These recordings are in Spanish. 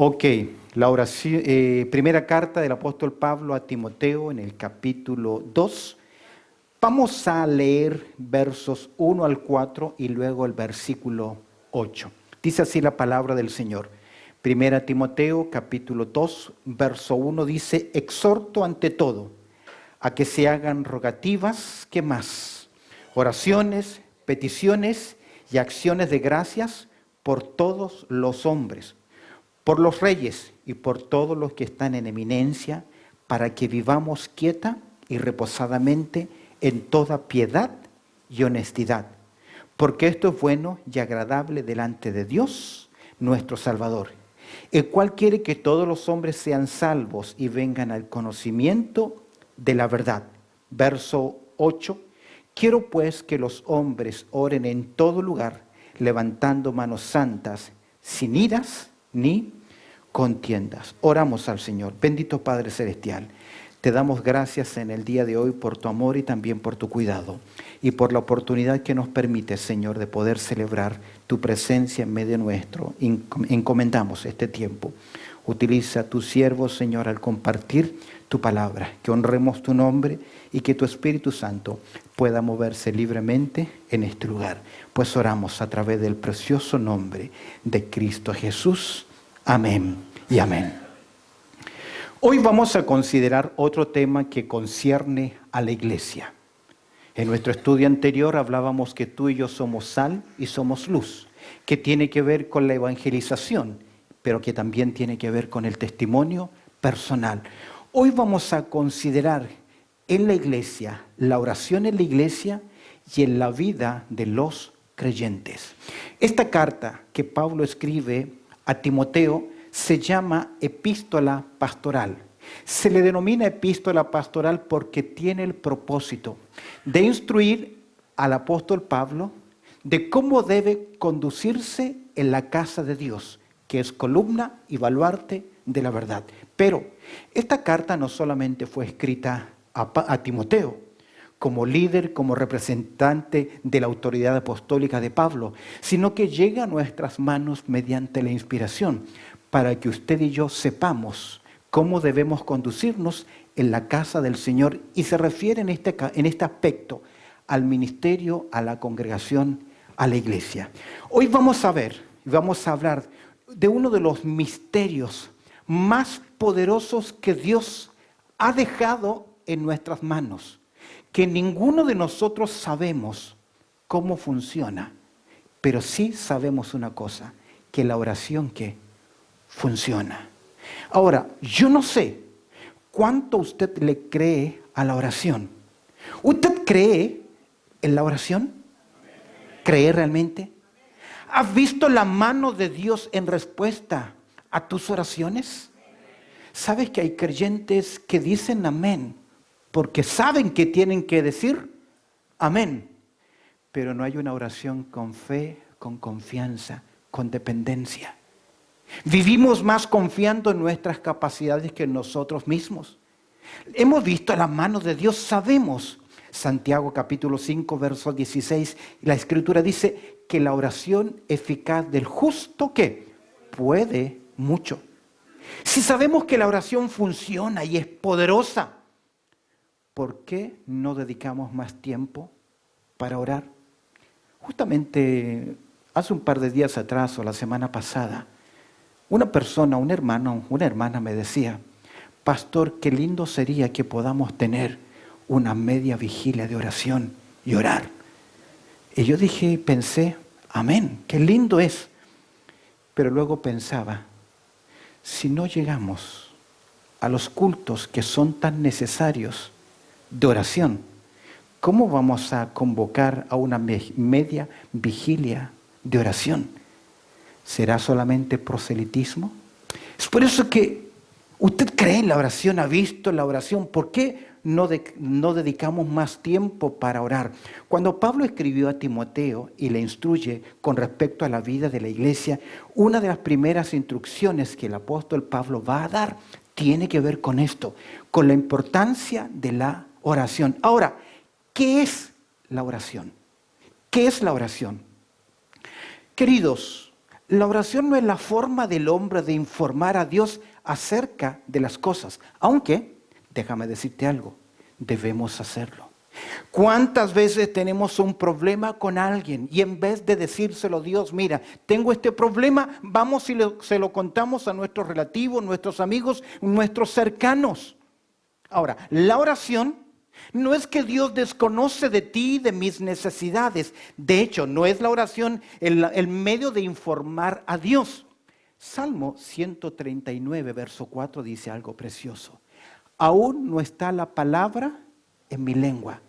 Ok, la oración, primera carta del apóstol Pablo a Timoteo en el capítulo 2. Vamos a leer versos 1 al 4 y luego el versículo 8. Dice así la palabra del Señor. Primera Timoteo capítulo 2, verso 1 dice: exhorto ante todo a que se hagan rogativas, ¿qué más? Oraciones, peticiones y acciones de gracias por todos los hombres, por los reyes y por todos los que están en eminencia, para que vivamos quieta y reposadamente en toda piedad y honestidad, porque esto es bueno y agradable delante de Dios, nuestro Salvador, el cual quiere que todos los hombres sean salvos y vengan al conocimiento de la verdad. Verso 8. Quiero pues que los hombres oren en todo lugar, levantando manos santas, sin iras ni contiendas. Oramos al Señor. Bendito Padre Celestial, te damos gracias en el día de hoy por tu amor y también por tu cuidado y por la oportunidad que nos permite, Señor, de poder celebrar tu presencia en medio nuestro. Encomendamos este tiempo. Utiliza a tu siervo, Señor, al compartir tu palabra, que honremos tu nombre y que tu Espíritu Santo pueda moverse libremente en este lugar. Pues oramos a través del precioso nombre de Cristo Jesús. Amén y amén. Hoy vamos a considerar otro tema que concierne a la iglesia. En nuestro estudio anterior hablábamos que tú y yo somos sal y somos luz, que tiene que ver con la evangelización, pero que también tiene que ver con el testimonio personal. Hoy vamos a considerar en la iglesia, la oración en la iglesia y en la vida de los creyentes. Esta carta que Pablo escribe a Timoteo se llama epístola pastoral. Se le denomina epístola pastoral porque tiene el propósito de instruir al apóstol Pablo de cómo debe conducirse en la casa de Dios, que es columna y baluarte de la verdad. Pero esta carta no solamente fue escrita a Timoteo, como líder, como representante de la autoridad apostólica de Pablo, sino que llega a nuestras manos mediante la inspiración, para que usted y yo sepamos cómo debemos conducirnos en la casa del Señor, y se refiere en este aspecto al ministerio, a la congregación, a la iglesia. Hoy vamos a hablar de uno de los misterios más poderosos que Dios ha dejado en nuestras manos, que ninguno de nosotros sabemos cómo funciona, pero sí sabemos una cosa, que la oración que funciona. Ahora, yo no sé cuánto usted le cree a la oración. ¿Usted cree en la oración? ¿Cree realmente? ¿Has visto la mano de Dios en respuesta a tus oraciones? ¿Sabes que hay creyentes que dicen amén porque saben que tienen que decir amén? Pero no hay una oración con fe, con confianza, con dependencia. Vivimos más confiando en nuestras capacidades que en nosotros mismos. Hemos visto la mano de Dios, sabemos. Santiago capítulo 5, verso 16, la Escritura dice que la oración eficaz del justo, ¿qué? Puede mucho. Si sabemos que la oración funciona y es poderosa, ¿por qué no dedicamos más tiempo para orar? Justamente hace un par de días atrás o la semana pasada, una persona, un hermano, una hermana me decía: pastor, qué lindo sería que podamos tener una media vigilia de oración y orar. Y yo pensé, amén, qué lindo es. Pero luego pensaba, si no llegamos a los cultos que son tan necesarios de oración, ¿cómo vamos a convocar a una media vigilia de oración? ¿Será solamente proselitismo? Es por eso que usted cree en la oración, ha visto la oración. ¿Por qué no dedicamos más tiempo para orar? Cuando Pablo escribió a Timoteo y le instruye con respecto a la vida de la iglesia, una de las primeras instrucciones que el apóstol Pablo va a dar tiene que ver con esto, con la importancia de la oración. Ahora, ¿qué es la oración? ¿Qué es la oración? Queridos, La oración no es la forma del hombre de informar a Dios acerca de las cosas, aunque, déjame decirte algo, debemos hacerlo. ¿Cuántas veces tenemos un problema con alguien y en vez de decírselo a Dios, mira, tengo este problema, vamos y se lo contamos a nuestros relativos, nuestros amigos, nuestros cercanos? Ahora, la oración no es que Dios desconoce de ti y de mis necesidades. De hecho, no es la oración el medio de informar a Dios. Salmo 139, verso 4 dice algo precioso. Aún no está la palabra en mi lengua.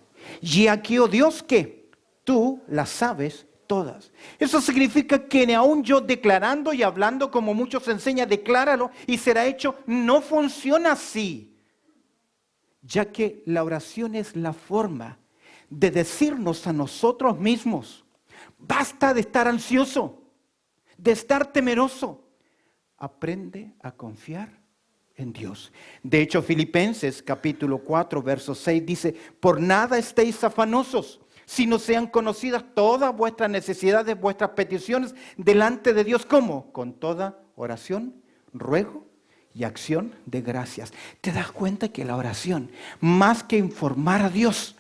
Y aquí, oh Dios, que tú las sabes todas. Eso significa que ni aún yo declarando y hablando como muchos enseñan, decláralo y será hecho, no funciona así. Ya que la oración es la forma de decirnos a nosotros mismos, basta de estar ansioso, de estar temeroso. Aprende a confiar en Dios. De hecho, Filipenses capítulo 4, verso 6 dice, por nada estéis afanosos, sino sean conocidas todas vuestras necesidades, vuestras peticiones delante de Dios. ¿Cómo? Con toda oración, ruego y acción de gracias. ¿Te das cuenta que la oración, más que informar a Dios,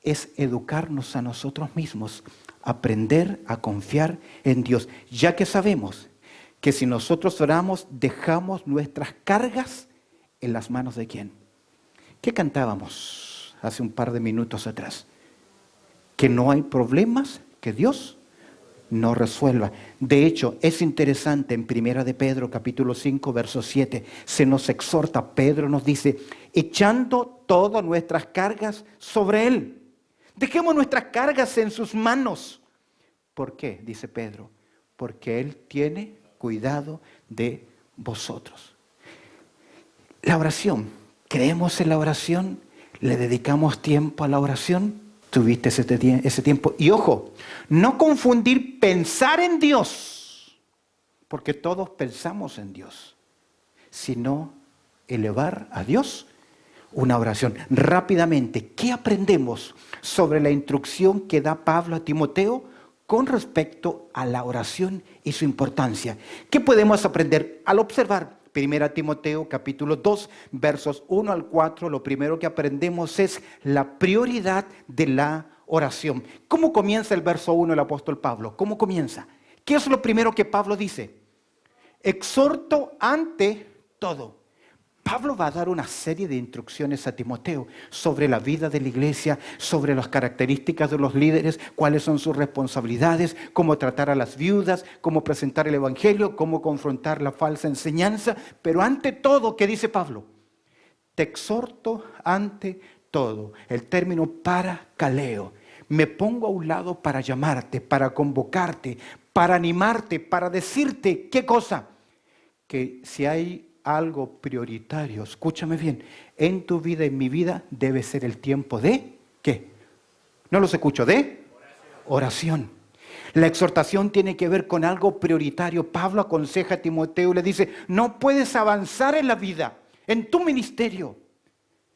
es educarnos a nosotros mismos, aprender a confiar en Dios, ya que sabemos que si nosotros oramos, dejamos nuestras cargas en las manos de ¿quién? ¿Qué cantábamos hace un par de minutos atrás? Que no hay problemas que Dios no resuelva. De hecho, es interesante en 1 de Pedro, capítulo 5, verso 7, se nos exhorta, Pedro nos dice, echando todas nuestras cargas sobre Él. Dejemos nuestras cargas en sus manos. ¿Por qué? Dice Pedro, porque Él tiene cuidado de vosotros. La oración, ¿creemos en la oración? ¿Le dedicamos tiempo a la oración? Tuviste ese tiempo. Y ojo, no confundir pensar en Dios, porque todos pensamos en Dios, sino elevar a Dios una oración. Rápidamente, ¿qué aprendemos sobre la instrucción que da Pablo a Timoteo con respecto a la oración y su importancia? ¿Qué podemos aprender al observar 1 Timoteo capítulo 2, versos 1 al 4? Lo primero que aprendemos es la prioridad de la oración. ¿Cómo comienza el verso 1 el apóstol Pablo? ¿Cómo comienza? ¿Qué es lo primero que Pablo dice? Exhorto ante todo. Pablo va a dar una serie de instrucciones a Timoteo sobre la vida de la iglesia, sobre las características de los líderes, cuáles son sus responsabilidades, cómo tratar a las viudas, cómo presentar el evangelio, cómo confrontar la falsa enseñanza. Pero ante todo, ¿qué dice Pablo? Te exhorto ante todo. El término parakaleo. Me pongo a un lado para llamarte, para convocarte, para animarte, para decirte, ¿qué cosa? Que si hay algo prioritario, escúchame bien, en tu vida, en mi vida, debe ser el tiempo de, ¿qué? No los escucho, ¿de? Oración. La exhortación tiene que ver con algo prioritario. Pablo aconseja a Timoteo y le dice, no puedes avanzar en la vida, en tu ministerio,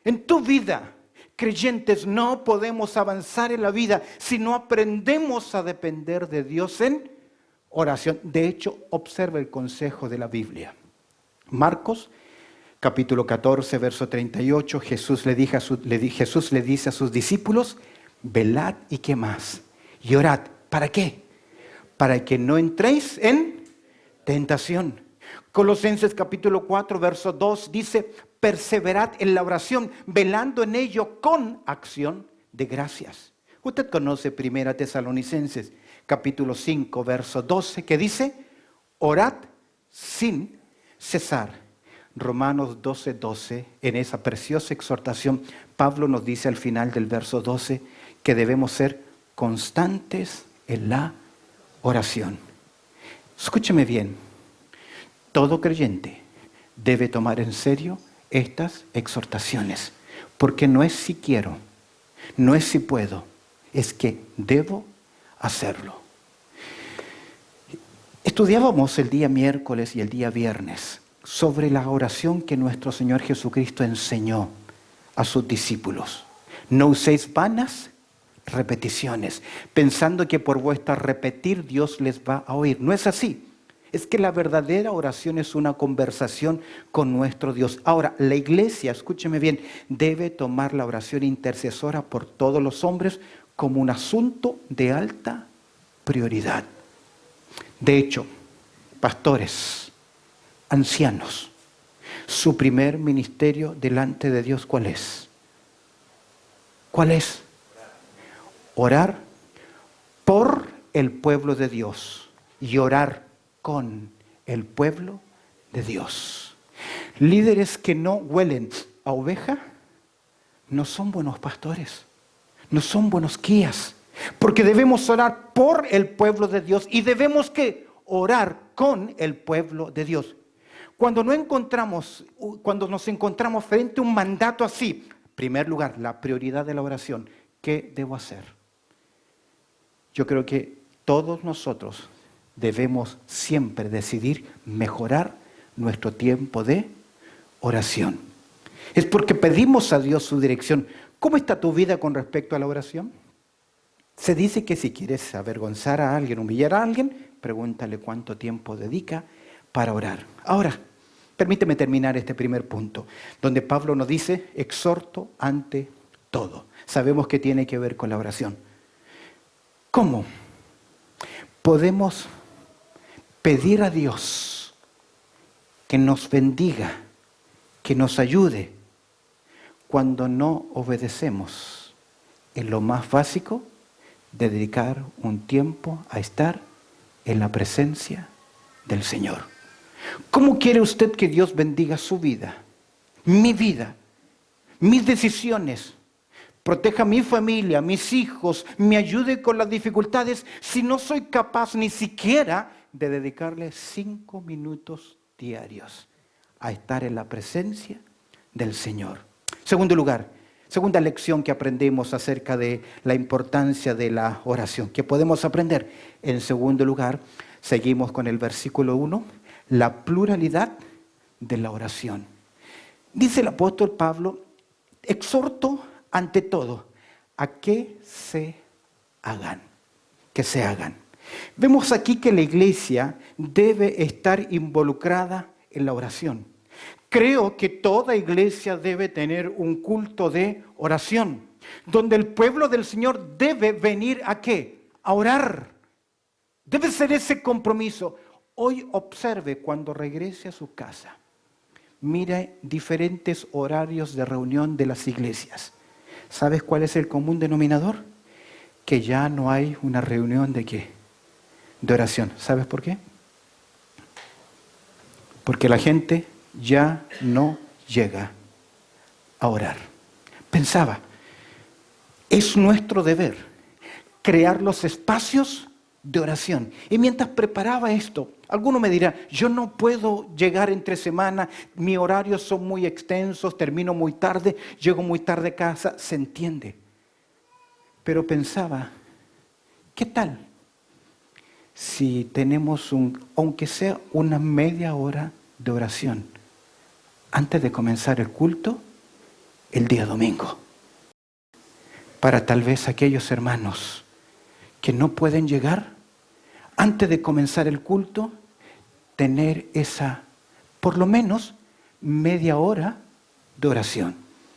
en tu vida. Creyentes, no podemos avanzar en la vida si no aprendemos a depender de Dios en oración. De hecho, observa el consejo de la Biblia. Marcos, capítulo 14, verso 38, Jesús le dice a sus discípulos, velad y qué más, y orad. ¿Para qué? Para que no entréis en tentación. Colosenses capítulo 4, verso 2 dice, perseverad en la oración, velando en ello con acción de gracias. Usted conoce 1 Tesalonicenses capítulo 5, verso 12, que dice, orad sin cesar. Romanos 12, 12, en esa preciosa exhortación, Pablo nos dice al final del verso 12 que debemos ser constantes en la oración. Escúcheme bien, todo creyente debe tomar en serio estas exhortaciones, porque no es si quiero, no es si puedo, es que debo hacerlo. Estudiábamos el día miércoles y el día viernes sobre la oración que nuestro Señor Jesucristo enseñó a sus discípulos. No uséis vanas repeticiones, pensando que por vuestra repetir Dios les va a oír. No es así. Es que la verdadera oración es una conversación con nuestro Dios. Ahora, la iglesia, escúcheme bien, debe tomar la oración intercesora por todos los hombres como un asunto de alta prioridad. De hecho, pastores, ancianos, su primer ministerio delante de Dios, ¿cuál es? ¿Cuál es? Orar por el pueblo de Dios y orar con el pueblo de Dios. Líderes que no huelen a oveja no son buenos pastores, no son buenos guías, porque debemos orar por el pueblo de Dios y debemos que orar con el pueblo de Dios. Cuando nos encontramos frente a un mandato así, en primer lugar, la prioridad de la oración, ¿qué debo hacer? Yo creo que todos nosotros debemos siempre decidir mejorar nuestro tiempo de oración. Es porque pedimos a Dios su dirección. ¿Cómo está tu vida con respecto a la oración? Se dice que si quieres avergonzar a alguien, humillar a alguien, pregúntale cuánto tiempo dedica para orar. Ahora, permíteme terminar este primer punto, donde Pablo nos dice, exhorto ante todo. Sabemos que tiene que ver con la oración. ¿Cómo podemos pedir a Dios que nos bendiga, que nos ayude, cuando no obedecemos en lo más básico de dedicar un tiempo a estar en la presencia del Señor? ¿Cómo quiere usted que Dios bendiga su vida, mi vida, mis decisiones? Proteja a mi familia, mis hijos, me ayude con las dificultades si no soy capaz ni siquiera de dedicarle 5 minutos diarios a estar en la presencia del Señor. Segundo lugar, segunda lección que aprendemos acerca de la importancia de la oración. ¿Qué podemos aprender? En segundo lugar, seguimos con el versículo 1, la pluralidad de la oración. Dice el apóstol Pablo, exhorto ante todo, a que se hagan, que se hagan. Vemos aquí que la iglesia debe estar involucrada en la oración. Creo que toda iglesia debe tener un culto de oración, donde el pueblo del Señor debe venir ¿a qué? A orar. Debe ser ese compromiso. Hoy observe cuando regrese a su casa, mire diferentes horarios de reunión de las iglesias. ¿Sabes cuál es el común denominador? Que ya no hay una reunión de ¿qué? De oración. ¿Sabes por qué? Porque la gente ya no llega a orar. Pensaba, es nuestro deber crear los espacios de oración. Y mientras preparaba esto, alguno me dirá, yo no puedo llegar entre semana, mis horarios son muy extensos, termino muy tarde, llego muy tarde a casa, se entiende. Pero pensaba, ¿qué tal si tenemos aunque sea una media hora de oración antes de comenzar el culto el día domingo? Para tal vez aquellos hermanos que no pueden llegar, antes de comenzar el culto, tener esa, por lo menos, media hora de oración.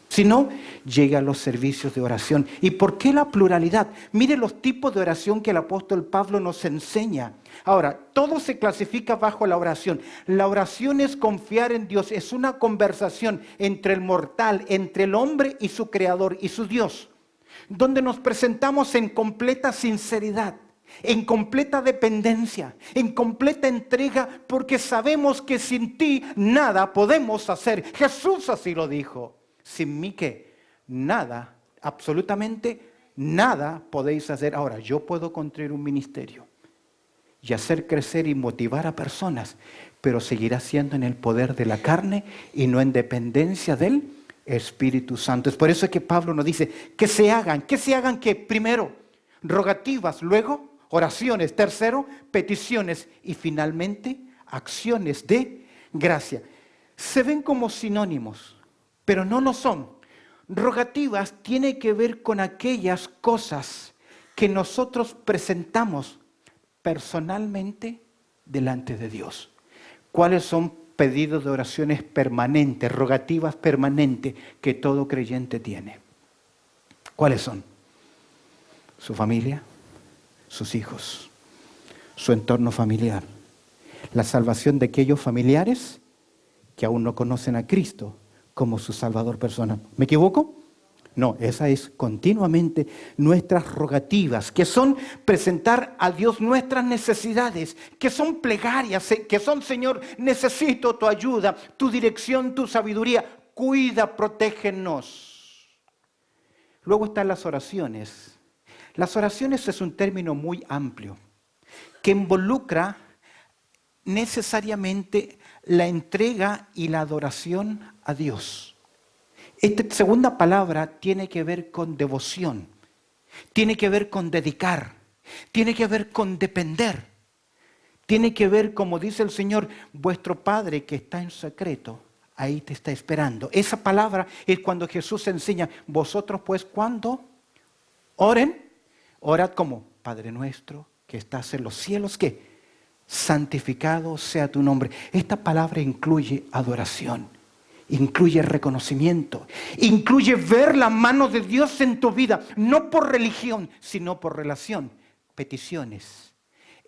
Si no, llega a los servicios de oración. ¿Y por qué la pluralidad? Mire los tipos de oración que el apóstol Pablo nos enseña. Ahora, todo se clasifica bajo la oración. La oración es confiar en Dios, es una conversación entre el mortal, entre el hombre y su creador y su Dios, donde nos presentamos en completa sinceridad, en completa dependencia, en completa entrega, porque sabemos que sin ti nada podemos hacer. Jesús así lo dijo. Sin mí que nada, absolutamente nada podéis hacer. Ahora, yo puedo construir un ministerio y hacer crecer y motivar a personas, pero seguirá siendo en el poder de la carne y no en dependencia del Espíritu Santo. Es por eso que Pablo nos dice que se hagan que primero rogativas, luego oraciones, tercero peticiones y finalmente acciones de gracia. Se ven como sinónimos, pero no lo son. Rogativas tiene que ver con aquellas cosas que nosotros presentamos personalmente delante de Dios? ¿Cuáles son pedidos de oraciones permanentes, rogativas permanentes que todo creyente tiene? ¿Cuáles son? Su familia, sus hijos, su entorno familiar, la salvación de aquellos familiares que aún no conocen a Cristo como su Salvador personal. ¿Me equivoco? No, esa es continuamente nuestras rogativas, que son presentar a Dios nuestras necesidades, que son plegarias, que son, Señor, necesito tu ayuda, tu dirección, tu sabiduría, cuida, protégenos. Luego están las oraciones. Las oraciones es un término muy amplio, que involucra necesariamente la entrega y la adoración a Dios. Esta segunda palabra tiene que ver con devoción, tiene que ver con dedicar, tiene que ver con depender, tiene que ver, como dice el Señor, vuestro Padre que está en secreto, ahí te está esperando. Esa palabra es cuando Jesús enseña, vosotros pues cuando oren, orad como Padre nuestro que estás en los cielos, ¿qué? Santificado sea tu nombre. Esta palabra incluye adoración. Incluye reconocimiento, incluye ver la mano de Dios en tu vida, no por religión, sino por relación. Peticiones.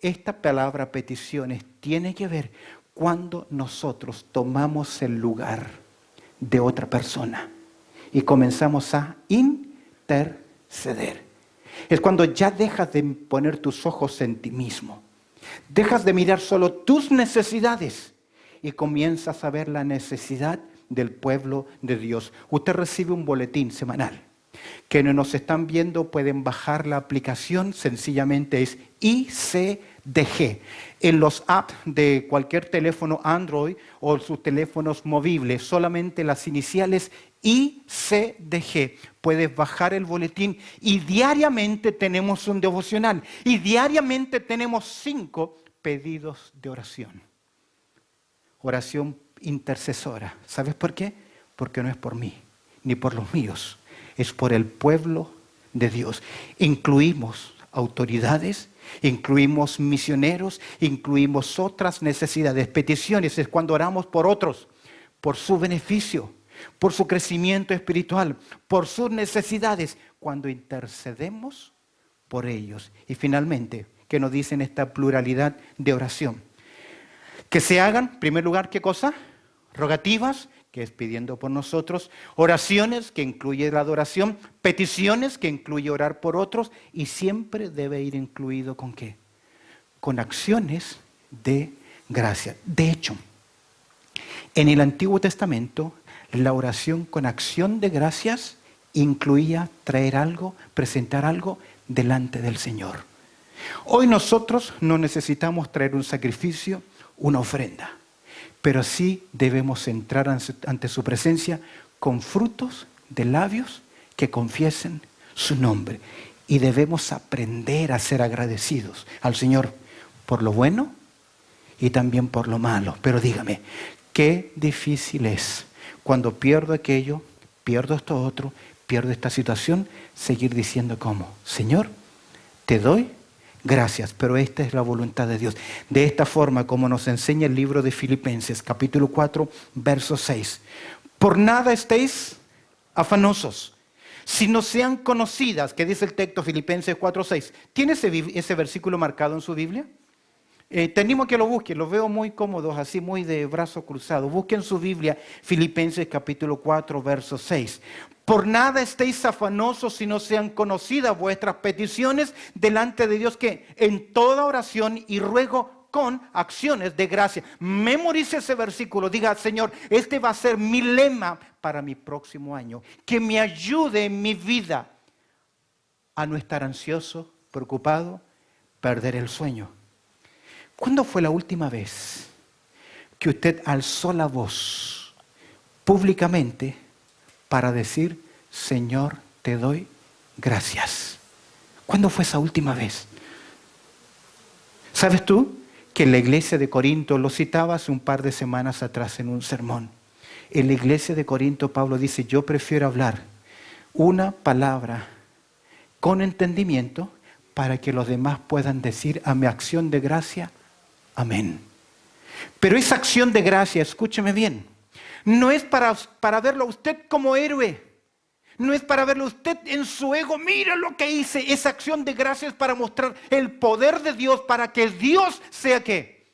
Esta palabra peticiones tiene que ver cuando nosotros tomamos el lugar de otra persona y comenzamos a interceder. Es cuando ya dejas de poner tus ojos en ti mismo, dejas de mirar solo tus necesidades y comienzas a ver la necesidad del pueblo de Dios. Usted recibe un boletín semanal. Quienes nos están viendo pueden bajar la aplicación, sencillamente es ICDG. En los apps de cualquier teléfono Android o sus teléfonos movibles, solamente las iniciales ICDG. Puedes bajar el boletín y diariamente tenemos un devocional y diariamente tenemos 5 pedidos de oración. Oración intercesora. ¿Sabes por qué? Porque no es por mí, ni por los míos. Es por el pueblo de Dios. Incluimos autoridades, incluimos misioneros, incluimos otras necesidades. Peticiones es cuando oramos por otros, por su beneficio, por su crecimiento espiritual, por sus necesidades, cuando intercedemos por ellos. Y finalmente, ¿qué nos dicen esta pluralidad de oración? Que se hagan, en primer lugar, ¿qué cosa? Rogativas, que es pidiendo por nosotros, oraciones, que incluye la adoración, peticiones, que incluye orar por otros, y siempre debe ir incluido ¿con qué? Con acciones de gracia. De hecho, en el Antiguo Testamento, la oración con acción de gracias incluía traer algo, presentar algo delante del Señor. Hoy nosotros no necesitamos traer un sacrificio, una ofrenda. Pero sí debemos entrar ante su presencia con frutos de labios que confiesen su nombre. Y debemos aprender a ser agradecidos al Señor por lo bueno y también por lo malo. Pero dígame, qué difícil es cuando pierdo aquello, pierdo esto otro, pierdo esta situación, seguir diciendo ¿cómo? Señor, te doy gracias, pero esta es la voluntad de Dios. De esta forma, como nos enseña el libro de Filipenses, capítulo 4, verso 6. Por nada estéis afanosos, sino sean conocidas, que dice el texto Filipenses 4, 6. ¿Tiene ese versículo marcado en su Biblia? Te animo a que lo busquen, los veo muy cómodos, así muy de brazo cruzado. Busquen su Biblia, Filipenses capítulo 4, verso 6. Por nada estéis afanosos, sino sean conocidas vuestras peticiones delante de Dios, que en toda oración y ruego con acciones de gracia. Memorice ese versículo, diga, Señor, este va a ser mi lema para mi próximo año, que me ayude en mi vida a no estar ansioso, preocupado, perder el sueño. ¿Cuándo fue la última vez que usted alzó la voz públicamente para decir, Señor, te doy gracias? ¿Cuándo fue esa última vez? ¿Sabes tú que en la iglesia de Corinto, lo citaba hace un par de semanas atrás en un sermón? En la iglesia de Corinto, Pablo dice, yo prefiero hablar una palabra con entendimiento para que los demás puedan decir a mi acción de gracia, Amén. Pero esa acción de gracia, escúcheme bien, no es para verlo a usted como héroe. No es para verlo a usted en su ego. Mira lo que hice. Esa acción de gracia es para mostrar el poder de Dios, para que Dios sea ¿qué?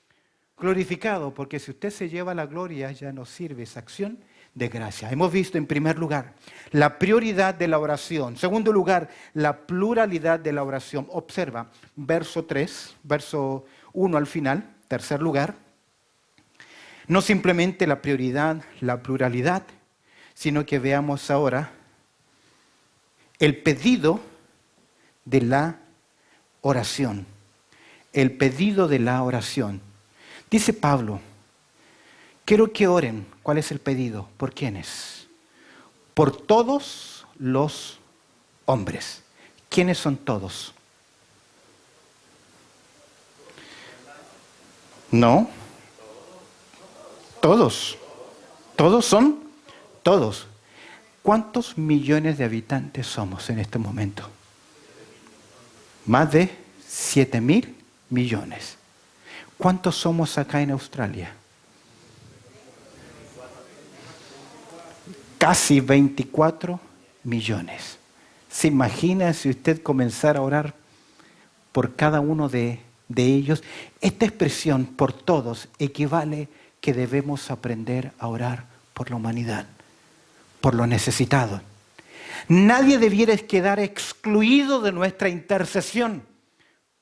Glorificado. Porque si usted se lleva la gloria, ya no sirve esa acción de gracia. Hemos visto en primer lugar la prioridad de la oración. Segundo lugar, la pluralidad de la oración. Observa, verso 3, verso 1 al final. Tercer lugar, no simplemente la prioridad, la pluralidad, sino que veamos ahora el pedido de la oración. El pedido de la oración. Dice Pablo, quiero que oren. ¿Cuál es el pedido? ¿Por quiénes? Por todos los hombres. ¿Quiénes son todos? No. Todos. ¿Todos son? Todos. ¿Cuántos millones de habitantes somos en este momento? Más de 7.000 millones. ¿Cuántos somos acá en Australia? Casi 24 millones. ¿Se imagina si usted comenzara a orar por cada uno de ellos? Esta expresión por todos equivale que debemos aprender a orar por la humanidad, por los necesitados. Nadie debiera quedar excluido de nuestra intercesión,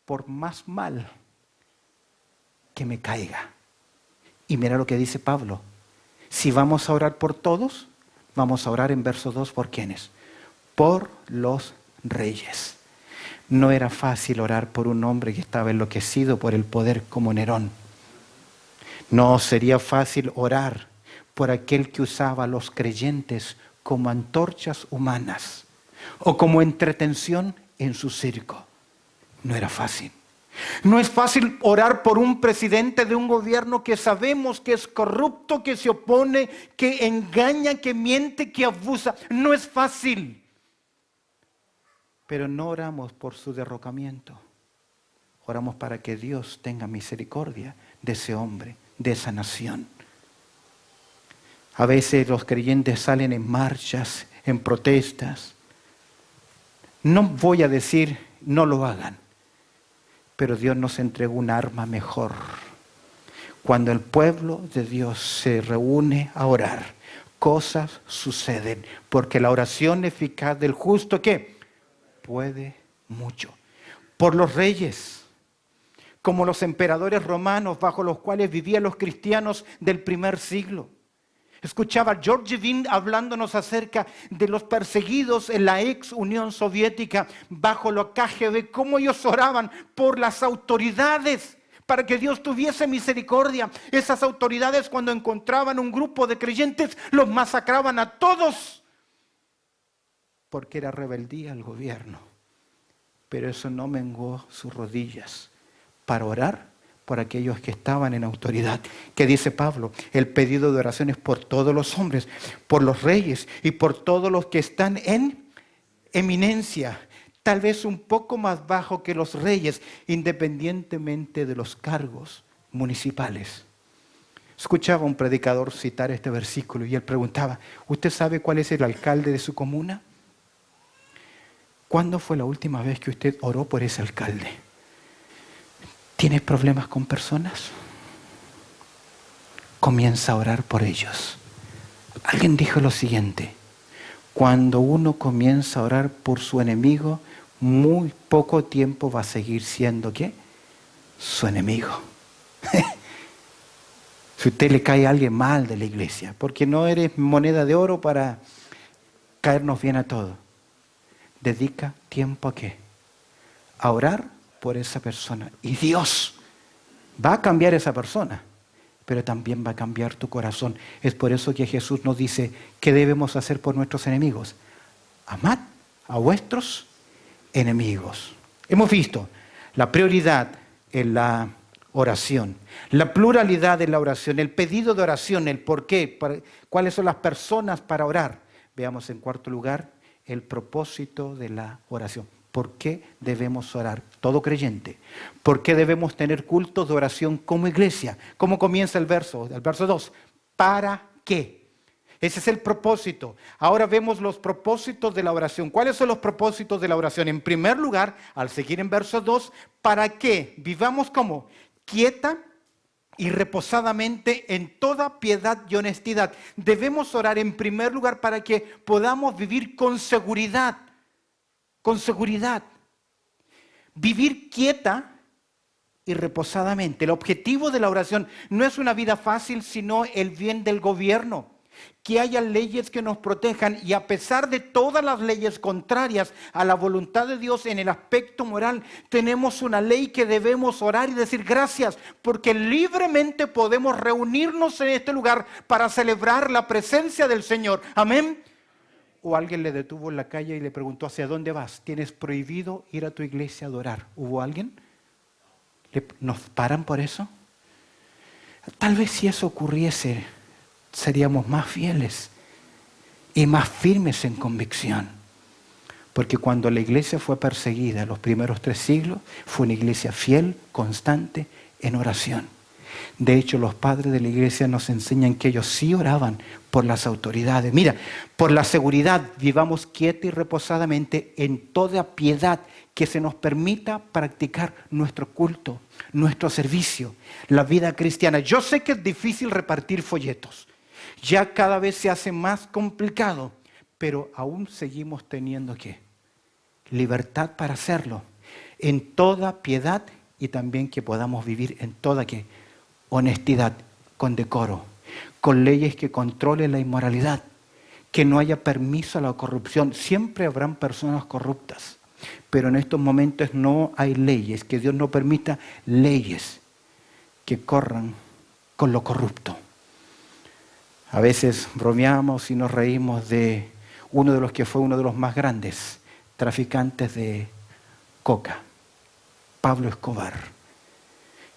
por más mal que me caiga. Y mira lo que dice Pablo. Si vamos a orar por todos, vamos a orar en verso 2 por ¿quiénes? Por los reyes. No era fácil orar por un hombre que estaba enloquecido por el poder como Nerón. No sería fácil orar por aquel que usaba a los creyentes como antorchas humanas o como entretención en su circo. No era fácil. No es fácil orar por un presidente de un gobierno que sabemos que es corrupto, que se opone, que engaña, que miente, que abusa. No es fácil. Pero no oramos por su derrocamiento. Oramos para que Dios tenga misericordia de ese hombre, de esa nación. A veces los creyentes salen en marchas, en protestas. No voy a decir no lo hagan, pero Dios nos entregó un arma mejor. Cuando el pueblo de Dios se reúne a orar, cosas suceden, porque la oración eficaz del justo, ¿qué? Puede mucho. Por los reyes, como los emperadores romanos bajo los cuales vivían los cristianos del primer siglo. Escuchaba a George Bean hablándonos acerca de los perseguidos en la ex Unión Soviética bajo la KGB, cómo ellos oraban por las autoridades para que Dios tuviese misericordia. Esas autoridades, cuando encontraban un grupo de creyentes, los masacraban a todos porque era rebeldía al gobierno. Pero eso no menguó sus rodillas para orar por aquellos que estaban en autoridad. ¿Qué dice Pablo? El pedido de oración es por todos los hombres, por los reyes y por todos los que están en eminencia, tal vez un poco más bajo que los reyes, independientemente de los cargos municipales. Escuchaba a un predicador citar este versículo y él preguntaba, ¿usted sabe cuál es el alcalde de su comuna? ¿Cuándo fue la última vez que usted oró por ese alcalde? ¿Tienes problemas con personas? Comienza a orar por ellos. Alguien dijo lo siguiente, cuando uno comienza a orar por su enemigo, muy poco tiempo va a seguir siendo, ¿qué? Su enemigo. Si usted le cae a alguien mal de la iglesia, porque no eres moneda de oro para caernos bien a todos. Dedica tiempo ¿a qué? A orar por esa persona. Y Dios va a cambiar esa persona, pero también va a cambiar tu corazón. Es por eso que Jesús nos dice, ¿qué debemos hacer por nuestros enemigos? Amad a vuestros enemigos. Hemos visto la prioridad en la oración, la pluralidad en la oración, el pedido de oración, el por qué, cuáles son las personas para orar. Veamos en cuarto lugar el propósito de la oración. ¿Por qué debemos orar? Todo creyente. ¿Por qué debemos tener cultos de oración como iglesia? ¿Cómo comienza el verso? El verso 2. ¿Para qué? Ese es el propósito. Ahora vemos los propósitos de la oración. ¿Cuáles son los propósitos de la oración? En primer lugar, al seguir en verso 2, ¿para qué? Vivamos como quieta y reposadamente en toda piedad y honestidad. Debemos orar en primer lugar para que podamos vivir con seguridad. Con seguridad. Vivir quieta y reposadamente. El objetivo de la oración no es una vida fácil, sino el bien del gobierno. Que haya leyes que nos protejan y a pesar de todas las leyes contrarias a la voluntad de Dios en el aspecto moral, tenemos una ley que debemos orar y decir gracias, porque libremente podemos reunirnos en este lugar para celebrar la presencia del Señor. Amén. O alguien le detuvo en la calle y le preguntó, ¿hacia dónde vas? Tienes prohibido ir a tu iglesia a adorar. ¿Hubo alguien? ¿Nos paran por eso? Tal vez si eso ocurriese, seríamos más fieles y más firmes en convicción. Porque cuando la iglesia fue perseguida en los primeros 3 siglos, fue una iglesia fiel, constante, en oración. De hecho, los padres de la iglesia nos enseñan que ellos sí oraban por las autoridades. Mira, por la seguridad, vivamos quieta y reposadamente en toda piedad que se nos permita practicar nuestro culto, nuestro servicio, la vida cristiana. Yo sé que es difícil repartir folletos. Ya cada vez se hace más complicado, pero aún seguimos teniendo ¿qué? Libertad para hacerlo, en toda piedad y también que podamos vivir en toda ¿qué? Honestidad, con decoro, con leyes que controlen la inmoralidad, que no haya permiso a la corrupción. Siempre habrán personas corruptas, pero en estos momentos no hay leyes, que Dios no permita leyes que corran con lo corrupto. A veces bromeamos y nos reímos de uno de los que fue uno de los más grandes traficantes de coca, Pablo Escobar,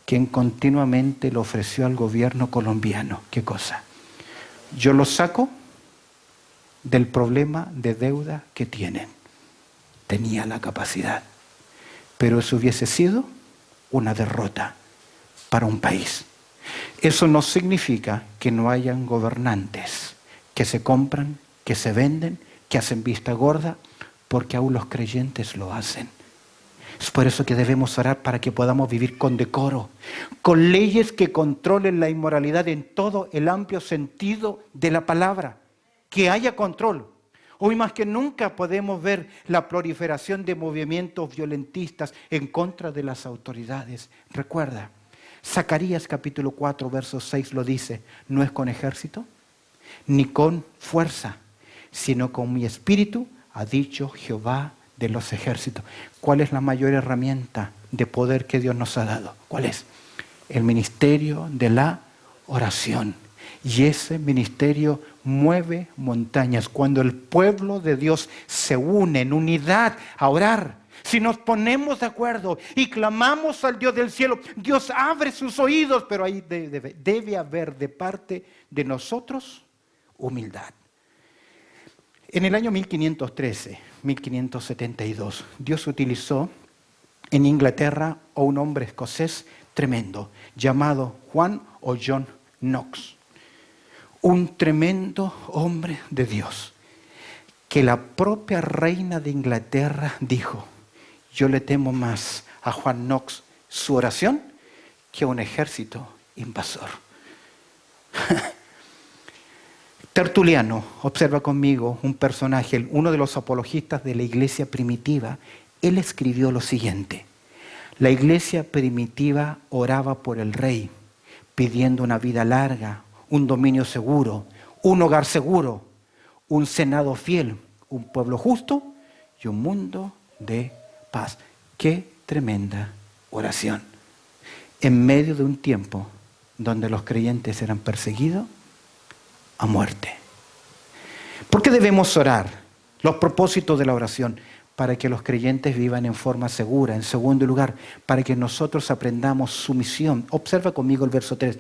quien continuamente le ofreció al gobierno colombiano, ¿qué cosa? Yo los saco del problema de deuda que tienen. Tenía la capacidad, pero eso hubiese sido una derrota para un país. Eso no significa que no hayan gobernantes que se compran, que se venden, que hacen vista gorda, porque aún los creyentes lo hacen. Es por eso que debemos orar para que podamos vivir con decoro, con leyes que controlen la inmoralidad en todo el amplio sentido de la palabra, que haya control. Hoy más que nunca podemos ver la proliferación de movimientos violentistas en contra de las autoridades. Recuerda, Zacarías capítulo 4, verso 6 lo dice, no es con ejército, ni con fuerza, sino con mi espíritu, ha dicho Jehová de los ejércitos. ¿Cuál es la mayor herramienta de poder que Dios nos ha dado? ¿Cuál es? El ministerio de la oración. Y ese ministerio mueve montañas. Cuando el pueblo de Dios se une en unidad a orar, si nos ponemos de acuerdo y clamamos al Dios del cielo, Dios abre sus oídos, pero ahí debe haber de parte de nosotros humildad. En el año 1513, 1572, Dios utilizó en Inglaterra a un hombre escocés tremendo, llamado Juan o John Knox. Un tremendo hombre de Dios, que la propia reina de Inglaterra dijo, yo le temo más a Juan Knox su oración que a un ejército invasor. Tertuliano, observa conmigo un personaje, uno de los apologistas de la iglesia primitiva. Él escribió lo siguiente: la iglesia primitiva oraba por el rey, pidiendo una vida larga, un dominio seguro, un hogar seguro, un senado fiel, un pueblo justo y un mundo de paz. Qué tremenda oración. En medio de un tiempo donde los creyentes eran perseguidos a muerte. ¿Por qué debemos orar? Los propósitos de la oración, para que los creyentes vivan en forma segura. En segundo lugar, para que nosotros aprendamos sumisión. Observa conmigo el verso 3.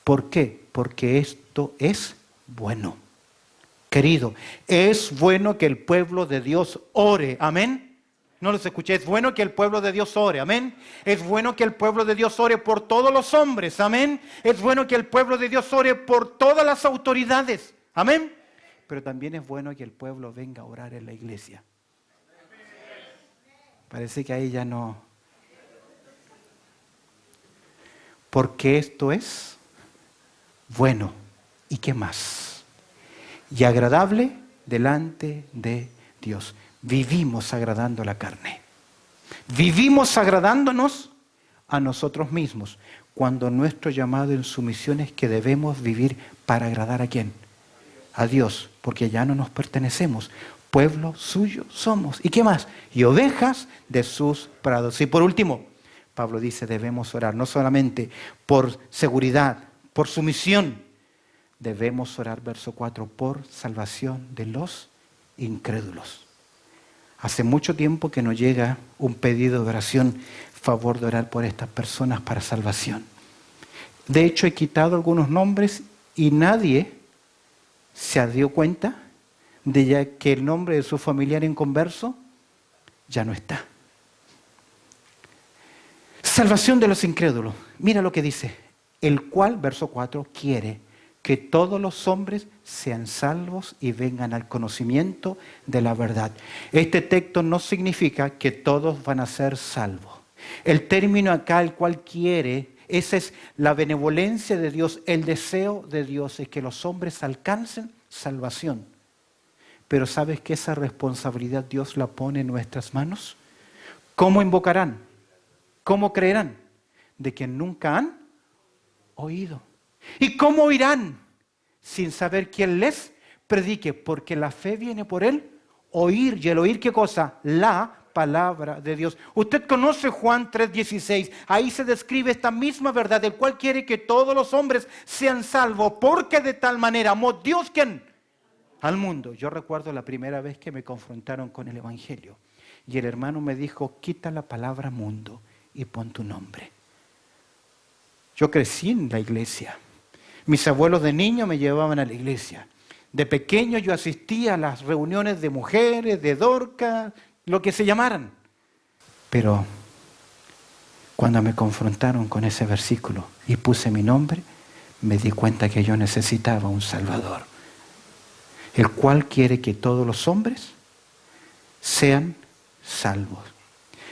¿Por qué? Porque esto es bueno. Querido, es bueno que el pueblo de Dios ore. Amén. No los escuché. Es bueno que el pueblo de Dios ore, amén. Es bueno que el pueblo de Dios ore por todos los hombres, amén. Es bueno que el pueblo de Dios ore por todas las autoridades, amén. Pero también es bueno que el pueblo venga a orar en la iglesia. Parece que ahí ya no. Porque esto es bueno. ¿Y qué más? Y agradable delante de Dios. Vivimos agradando la carne. Vivimos agradándonos a nosotros mismos. Cuando nuestro llamado en sumisión es que debemos vivir para agradar ¿a quién? A Dios. Porque ya no nos pertenecemos. Pueblo suyo somos. ¿Y qué más? Y ovejas de sus prados. Y por último, Pablo dice, debemos orar no solamente por seguridad, por sumisión. Debemos orar, verso 4, por salvación de los incrédulos. Hace mucho tiempo que nos llega un pedido de oración, favor de orar por estas personas para salvación. De hecho, he quitado algunos nombres y nadie se dio cuenta de ya que el nombre de su familiar inconverso ya no está. Salvación de los incrédulos. Mira lo que dice. El cual, verso 4, quiere que todos los hombres sean salvos y vengan al conocimiento de la verdad. Este texto no significa que todos van a ser salvos. El término acá, el cual quiere, esa es la benevolencia de Dios, el deseo de Dios es que los hombres alcancen salvación. Pero ¿sabes que esa responsabilidad Dios la pone en nuestras manos? ¿Cómo invocarán? ¿Cómo creerán? De quien nunca han oído. ¿Y cómo oirán? Sin saber quién les predique, porque la fe viene por el oír. ¿Y el oír qué cosa? La palabra de Dios. Usted conoce Juan 3:16. Ahí se describe esta misma verdad, el cual quiere que todos los hombres sean salvos, porque de tal manera amó Dios ¿quién? Al mundo. Yo recuerdo la primera vez que me confrontaron con el Evangelio. Y el hermano me dijo, quita la palabra mundo y pon tu nombre. Yo crecí en la iglesia. Mis abuelos de niño me llevaban a la iglesia. De pequeño yo asistía a las reuniones de mujeres, de Dorcas, lo que se llamaran. Pero cuando me confrontaron con ese versículo y puse mi nombre, me di cuenta que yo necesitaba un Salvador, el cual quiere que todos los hombres sean salvos.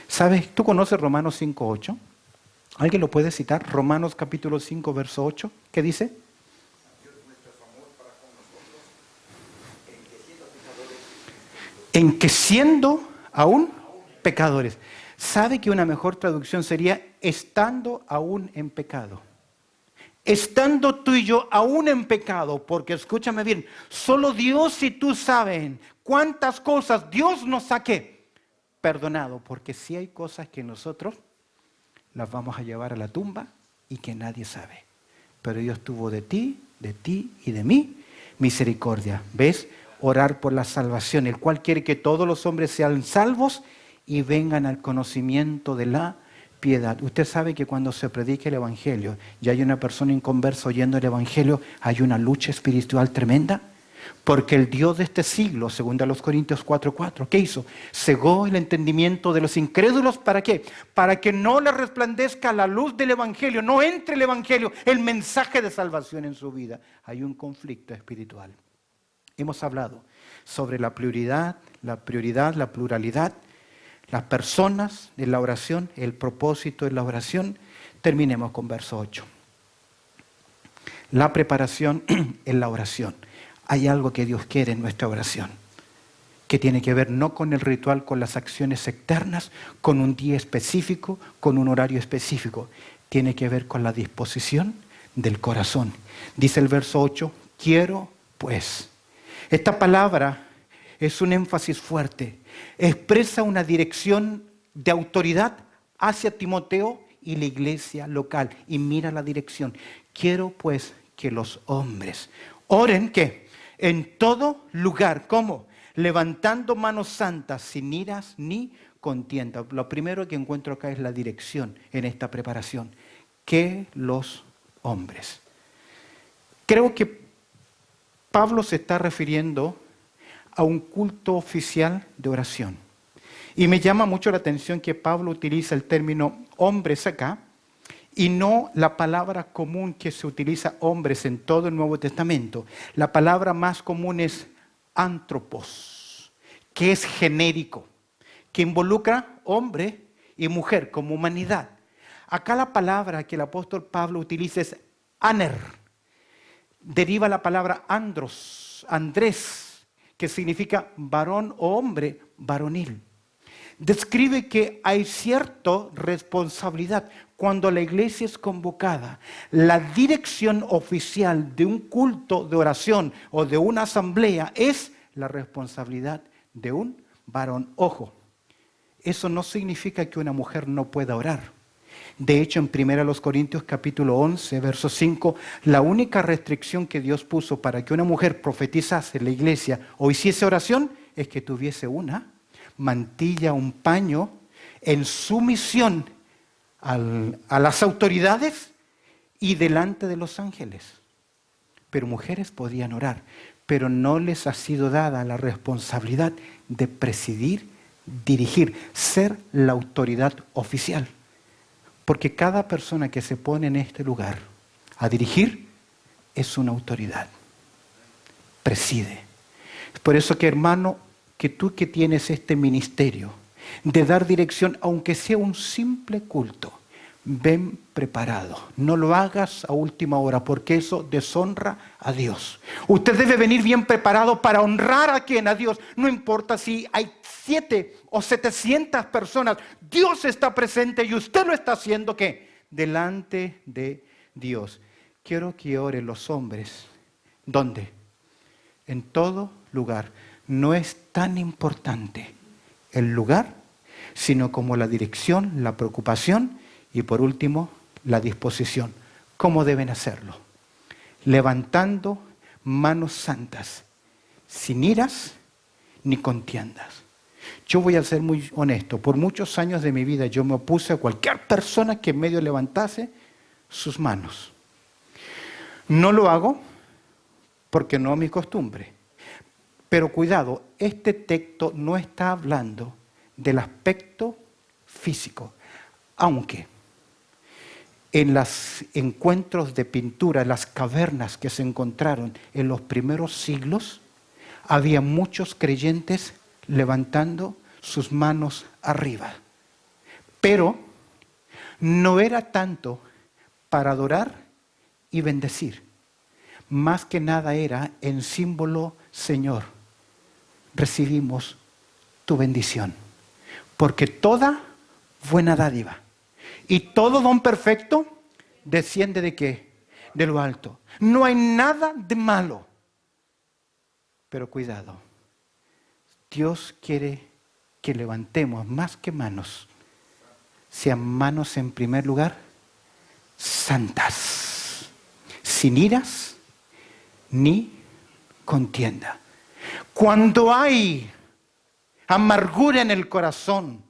¿Sabes? ¿Tú conoces Romanos 5:8? ¿Alguien lo puede citar? Romanos capítulo 5, verso 8. ¿Qué dice? En que siendo aún pecadores. ¿Sabe que una mejor traducción sería estando aún en pecado? Estando tú y yo aún en pecado, porque escúchame bien, solo Dios y tú saben cuántas cosas Dios nos ha perdonado, porque si hay cosas que nosotros las vamos a llevar a la tumba y que nadie sabe. Pero Dios tuvo de ti y de mí misericordia. ¿Ves? Orar por la salvación, el cual quiere que todos los hombres sean salvos y vengan al conocimiento de la piedad. Usted sabe que cuando se predica el Evangelio y hay una persona inconversa oyendo el Evangelio, hay una lucha espiritual tremenda. Porque el Dios de este siglo, según a los Corintios 4:4, ¿qué hizo? Cegó el entendimiento de los incrédulos, ¿para qué? Para que no les resplandezca la luz del Evangelio, no entre el Evangelio, el mensaje de salvación en su vida. Hay un conflicto espiritual. Hemos hablado sobre la prioridad, la pluralidad, las personas en la oración, el propósito en la oración. Terminemos con verso 8. La preparación en la oración. Hay algo que Dios quiere en nuestra oración, que tiene que ver no con el ritual, con las acciones externas, con un día específico, con un horario específico. Tiene que ver con la disposición del corazón. Dice el verso 8, quiero pues. Esta palabra es un énfasis fuerte. Expresa una dirección de autoridad hacia Timoteo y la iglesia local. Y mira la dirección. Quiero pues que los hombres oren, ¿qué? En todo lugar. ¿Cómo? Levantando manos santas, sin iras ni contienda. Lo primero que encuentro acá es la dirección en esta preparación. Que los hombres. Creo que Pablo se está refiriendo a un culto oficial de oración. Y me llama mucho la atención que Pablo utiliza el término hombres acá y no la palabra común que se utiliza hombres en todo el Nuevo Testamento. La palabra más común es antropos, que es genérico, que involucra hombre y mujer como humanidad. Acá la palabra que el apóstol Pablo utiliza es aner. Deriva la palabra andros, Andrés, que significa varón o hombre varonil. Describe que hay cierta responsabilidad cuando la iglesia es convocada. La dirección oficial de un culto de oración o de una asamblea es la responsabilidad de un varón. Ojo, eso no significa que una mujer no pueda orar. De hecho, en 1 Corintios capítulo 11, verso 5, la única restricción que Dios puso para que una mujer profetizase en la iglesia o hiciese oración es que tuviese una mantilla, un paño, en sumisión a las autoridades y delante de los ángeles. Pero mujeres podían orar, pero no les ha sido dada la responsabilidad de presidir, dirigir, ser la autoridad oficial. Porque cada persona que se pone en este lugar a dirigir es una autoridad. Preside. Es por eso que, hermano, que tú que tienes este ministerio de dar dirección, aunque sea un simple culto, ven preparado. No lo hagas a última hora porque eso deshonra a Dios. Usted debe venir bien preparado para honrar a quien, a Dios. No importa si hay 7 o 700 personas. Dios está presente y usted lo está haciendo ¿qué? Delante de Dios. Quiero que oren los hombres. ¿Dónde? En todo lugar. No es tan importante el lugar, sino como la dirección, la preocupación y por último, la disposición. ¿Cómo deben hacerlo? Levantando manos santas, sin iras ni contiendas. Yo voy a ser muy honesto. Por muchos años de mi vida yo me opuse a cualquier persona que en medio levantase sus manos. No lo hago porque no es mi costumbre. Pero cuidado, este texto no está hablando del aspecto físico, aunque en los encuentros de pintura, en las cavernas que se encontraron en los primeros siglos, había muchos creyentes levantando sus manos arriba. Pero no era tanto para adorar y bendecir. Más que nada era en símbolo, Señor, recibimos tu bendición. Porque toda buena dádiva y todo don perfecto desciende ¿de qué? De lo alto. No hay nada de malo. Pero cuidado, Dios quiere que levantemos más que manos, sean manos en primer lugar santas, sin iras ni contienda. Cuando hay amargura en el corazón,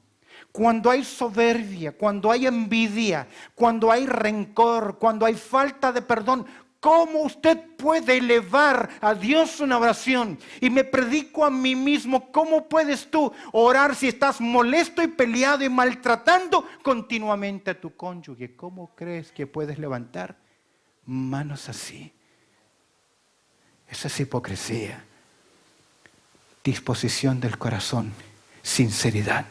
cuando hay soberbia, cuando hay envidia, cuando hay rencor, cuando hay falta de perdón, ¿cómo usted puede elevar a Dios una oración? Y me predico a mí mismo, ¿cómo puedes tú orar si estás molesto y peleado y maltratando continuamente a tu cónyuge? ¿Cómo crees que puedes levantar manos así? Esa es hipocresía. Disposición del corazón, sinceridad.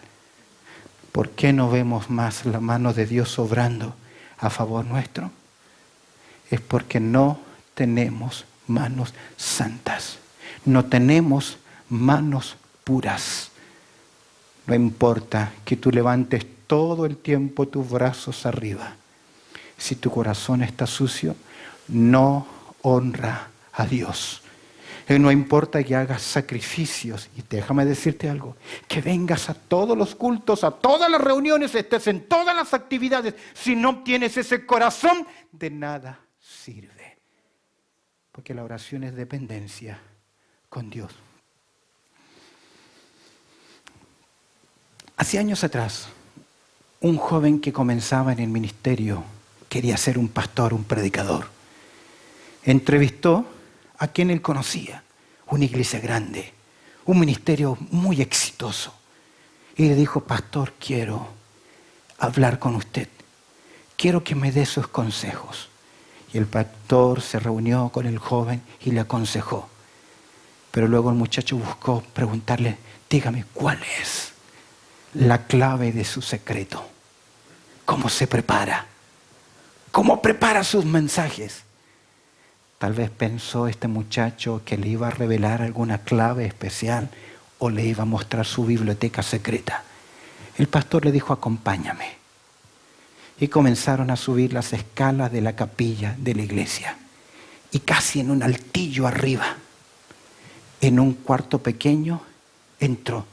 ¿Por qué no vemos más la mano de Dios obrando a favor nuestro? Es porque no tenemos manos santas, no tenemos manos puras. No importa que tú levantes todo el tiempo tus brazos arriba. Si tu corazón está sucio, no honra a Dios. Y no importa que hagas sacrificios, y déjame decirte algo, que vengas a todos los cultos, a todas las reuniones, estés en todas las actividades, si no tienes ese corazón, de nada sirve. Porque la oración es dependencia con Dios. Hace años atrás, un joven que comenzaba en el ministerio quería ser un pastor, un predicador. Entrevistó a quien él conocía, una iglesia grande, un ministerio muy exitoso. Y le dijo, pastor, quiero hablar con usted. Quiero que me dé sus consejos. Y el pastor se reunió con el joven y le aconsejó. Pero luego el muchacho buscó preguntarle, dígame, ¿cuál es la clave de su secreto? ¿Cómo se prepara? ¿Cómo prepara sus mensajes? Tal vez pensó este muchacho que le iba a revelar alguna clave especial o le iba a mostrar su biblioteca secreta. El pastor le dijo, acompáñame. Y comenzaron a subir las escalas de la capilla de la iglesia. Y casi en un altillo arriba, en un cuarto pequeño, entró.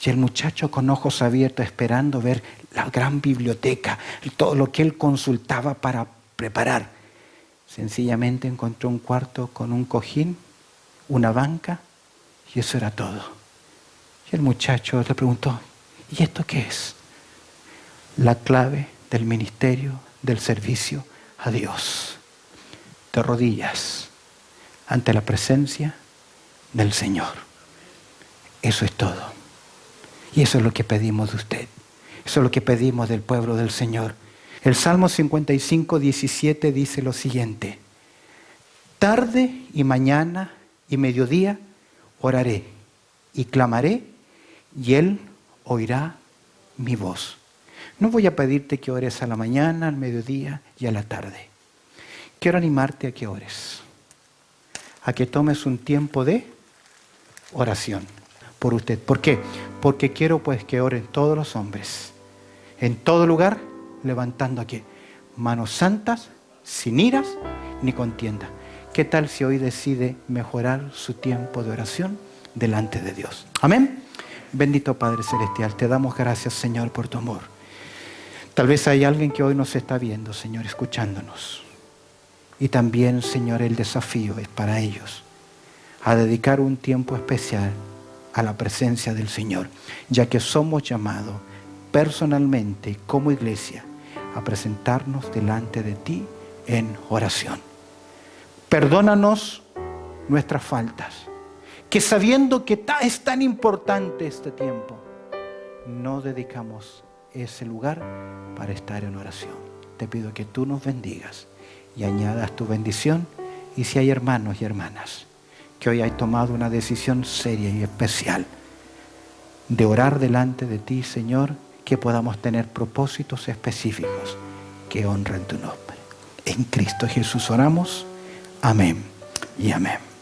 Y el muchacho con ojos abiertos esperando ver la gran biblioteca, todo lo que él consultaba para preparar. Sencillamente encontró un cuarto con un cojín, una banca, y eso era todo. Y el muchacho le preguntó, ¿y esto qué es? La clave del ministerio, del servicio a Dios. De rodillas, ante la presencia del Señor. Eso es todo. Y eso es lo que pedimos de usted. Eso es lo que pedimos del pueblo del Señor. El Salmo 55, 17 dice lo siguiente. Tarde y mañana y mediodía oraré y clamaré y Él oirá mi voz. No voy a pedirte que ores a la mañana, al mediodía y a la tarde. Quiero animarte a que ores. A que tomes un tiempo de oración por usted. ¿Por qué? Porque quiero pues que oren todos los hombres. En todo lugar, levantando aquí manos santas, sin iras ni contienda. ¿Qué tal si hoy decide mejorar su tiempo de oración delante de Dios? Amén. Bendito Padre Celestial, te damos gracias, Señor, por tu amor. Tal vez hay alguien que hoy nos está viendo, Señor, escuchándonos. Y también, Señor, el desafío es para ellos a dedicar un tiempo especial a la presencia del Señor, ya que somos llamados personalmente como iglesia a presentarnos delante de ti en oración. Perdónanos nuestras faltas, que sabiendo que es tan importante este tiempo, no dedicamos ese lugar para estar en oración. Te pido que tú nos bendigas y añadas tu bendición. Y si hay hermanos y hermanas que hoy hay tomado una decisión seria y especial de orar delante de ti, Señor, que podamos tener propósitos específicos que honren tu nombre. En Cristo Jesús oramos. Amén y amén.